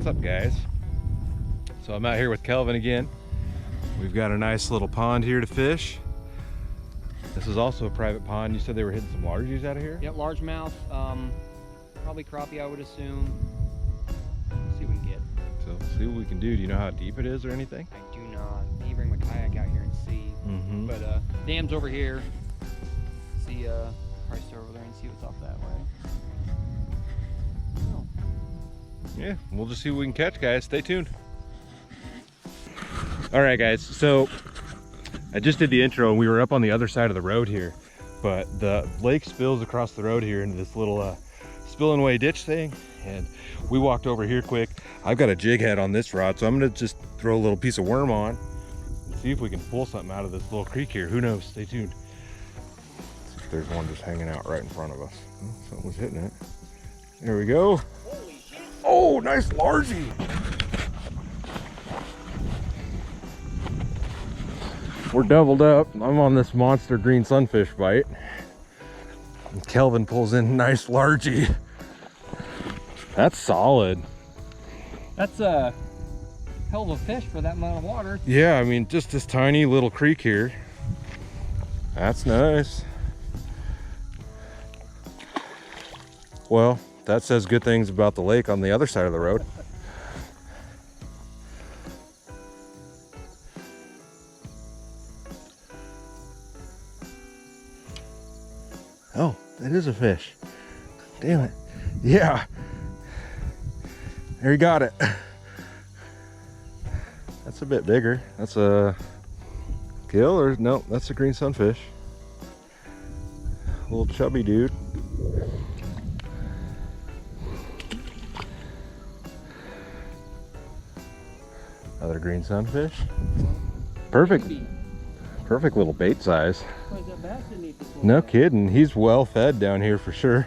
What's up, guys? So I'm out here with Kelvin again. We've got a nice little pond here to fish. This is also a private pond. You said they were hitting some largies out of here? Yep, largemouth, probably crappie, I would assume. Let's see what we can get. So see what we can do. Do you know how deep it is or anything? I do not. Maybe bring my kayak out here and see. But dam's over here. See, probably start over there and see what's off that way. Oh. Yeah, we'll just see what we can catch, guys. Stay tuned. All right, guys. So I just did the intro and we were up on the other side of the road here, but the lake spills across the road here into this little spilling away ditch thing, and we walked over here quick. I've got a jig head on this rod, so I'm gonna just throw a little piece of worm on and see if we can pull something out of this little creek here. Who knows? Stay tuned. Let's see if there's one just hanging out right in front of us. Oh, something was hitting it. There we go. Holy shit. Oh, nice largie. We're doubled up. I'm on this monster green sunfish bite. And Kelvin pulls in nice largie. That's solid. That's a hell of a fish for that amount of water. Yeah, I mean, just this tiny little creek here. That's nice. Well, that says good things about the lake on the other side of the road. Oh, that is a fish. Damn it. Yeah. There you got it. That's a bit bigger. That's a gill or no, that's a green sunfish. A little chubby dude. Another green sunfish. Perfect. Perfect little bait size. No kidding. He's well fed down here for sure.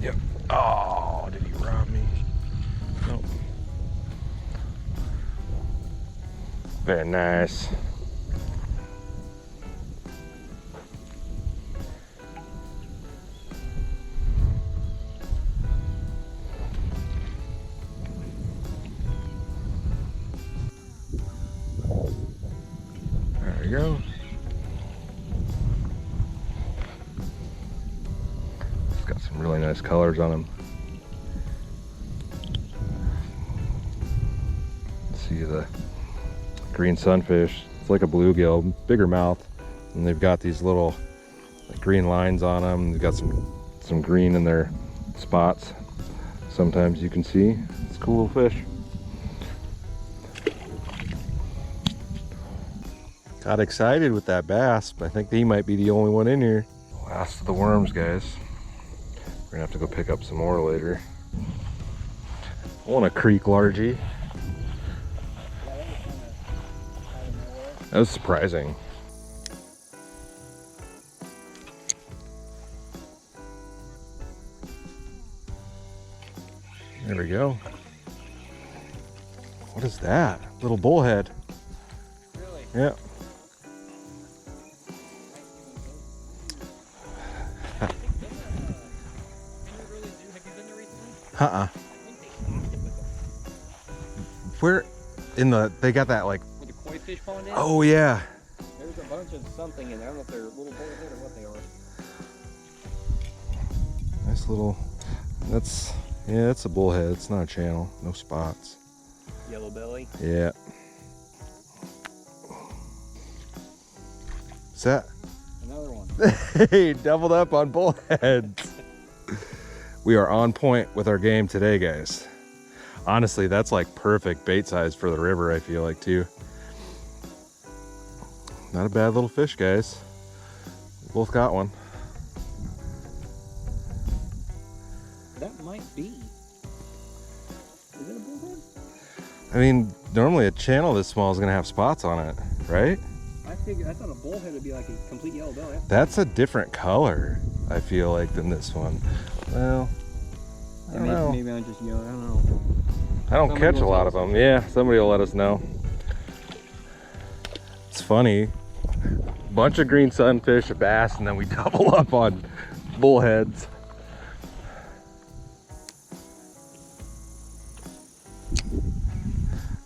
Yep. Oh, did he rob me? Nope. Very nice. There we go. It's got some really nice colors on him. See the green sunfish. It's like a bluegill, bigger mouth, and they've got these little like green lines on them. They've got some green in their spots. Sometimes you can see. It's a cool little fish. Got excited with that bass, but I think he might be the only one in here. Last of the worms, guys. We're gonna have to go pick up some more later. I want a creek largie. That was surprising. There we go. What is that? Little bullhead. Really? Yeah. Where in they got that like Where the koi fish pond is? Oh yeah. There's a bunch of something in there. I don't know if they're little bullhead or what they are. Nice little, yeah, that's a bullhead. It's not a channel. No spots. Yellow belly. Yeah. Is that? Another one. Hey, doubled up on bullheads. We are on point with our game today, guys. Honestly, that's like perfect bait size for the river, I feel like, too. Not a bad little fish, guys. We both got one. That might be. Is it a bullhead? I mean, normally a channel this small is gonna have spots on it, right? I thought a bullhead would be like a complete yellow belly. That's a different color, I feel like, than this one. Well, I don't know. Maybe I'm just young. I don't know. I don't catch a lot of them. Yeah, somebody will let us know. It's funny. bunch of green sunfish, a bass, and then we double up on bullheads.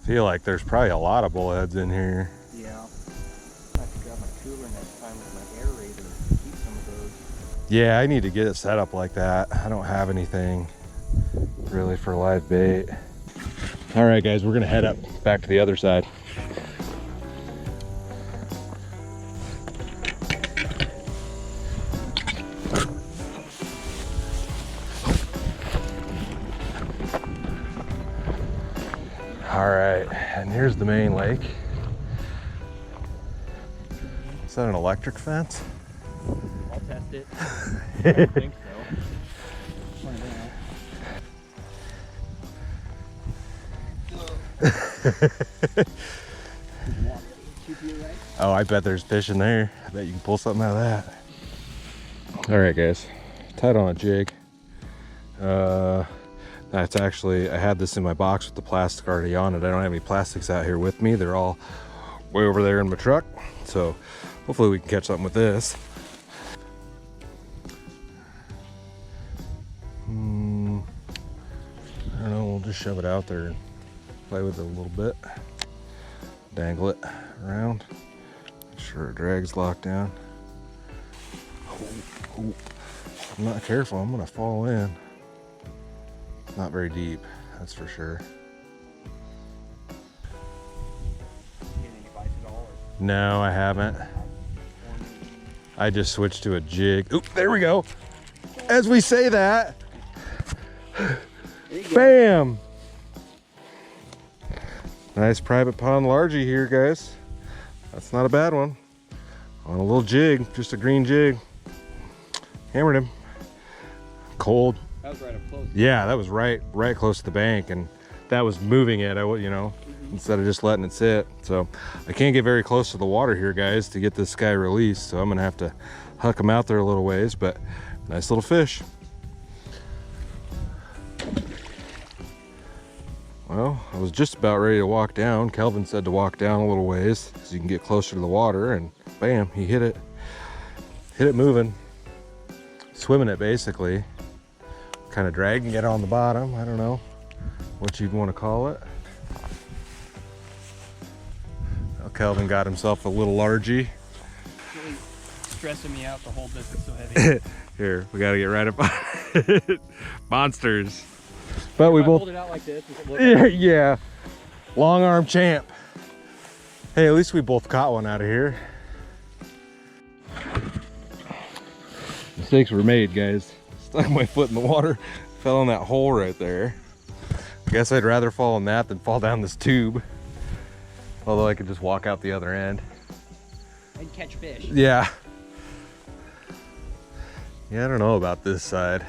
Feel like there's probably a lot of bullheads in here. Yeah. I have to grab my cooler next time with my aerator to keep some of those. Yeah, I need to get it set up like that. I don't have anything really for live bait. All right, guys, we're gonna head up back to the other side. All right, and here's the main lake. Is that an electric fence? I'll test it. I don't think so. Oh, I bet there's fish in there. I bet you can pull something out of that. All right, guys, tied on a jig. That's actually, I had this in my box with the plastic already on it. I don't have any plastics out here with me. They're all way over there in my truck. So hopefully we can catch something with this. I don't know, we'll just shove it out there and play with it a little bit. Dangle it around. Make sure it drags locked down. Oh, if I'm not careful, I'm gonna fall in. Not very deep, that's for sure. No, I haven't. I just switched to a jig. Oop, there we go. As we say that, bam! Nice private pond largie here, guys. That's not a bad one. On a little jig, just a green jig. Hammered him. Cold. That was right up close. Yeah, that was right close to the bank, and that was moving it. Instead of just letting it sit. So I can't get very close to the water here, guys, to get this guy released. So I'm gonna have to huck him out there a little ways, but nice little fish. Well, I was just about ready to walk down. Kelvin said to walk down a little ways so you can get closer to the water, and bam, he hit it. Hit it moving. Swimming it basically. Kind of dragging it on the bottom. I don't know what you'd want to call it. Well, Kelvin got himself a little largie. Really stressing me out to hold this, it's so heavy. Here, we got to get right up on it. Monsters. But we both hold it out like this. Does it look yeah. Long arm champ. Hey, at least we both caught one out of here. Mistakes were made, guys. Stuck my foot in the water, fell in that hole right there. I guess I'd rather fall in that than fall down this tube. Although I could just walk out the other end. and catch fish? Yeah. Yeah, I don't know about this side.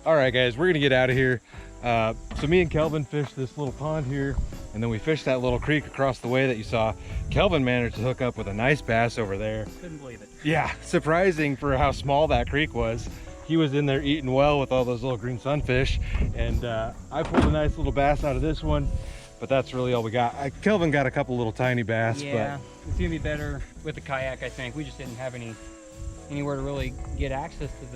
All right, guys, we're gonna get out of here. So me and Kelvin fished this little pond here, and then we fished that little creek across the way that you saw. Kelvin managed to hook up with a nice bass over there. Couldn't believe it. Yeah, surprising for how small that creek was. He was in there eating well with all those little green sunfish, and I pulled a nice little bass out of this one, but that's really all we got. Kelvin got a couple little tiny bass. Yeah, it's gonna be better with the kayak, I think. We just didn't have anywhere to really get access to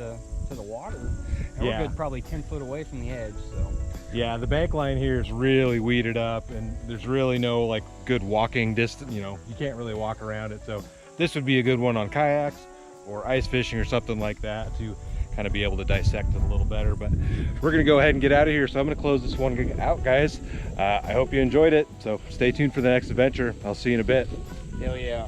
the water. And Yeah. we're good probably 10 foot away from the edge, so. Yeah, the bank line here is really weeded up, and there's really no like good walking distance. You know, you can't really walk around it. So this would be a good one on kayaks or ice fishing or something like that to kind of be able to dissect it a little better. But we're gonna go ahead and get out of here. So I'm gonna close this one out, guys. I hope you enjoyed it. So stay tuned for the next adventure. I'll see you in a bit. Hell yeah.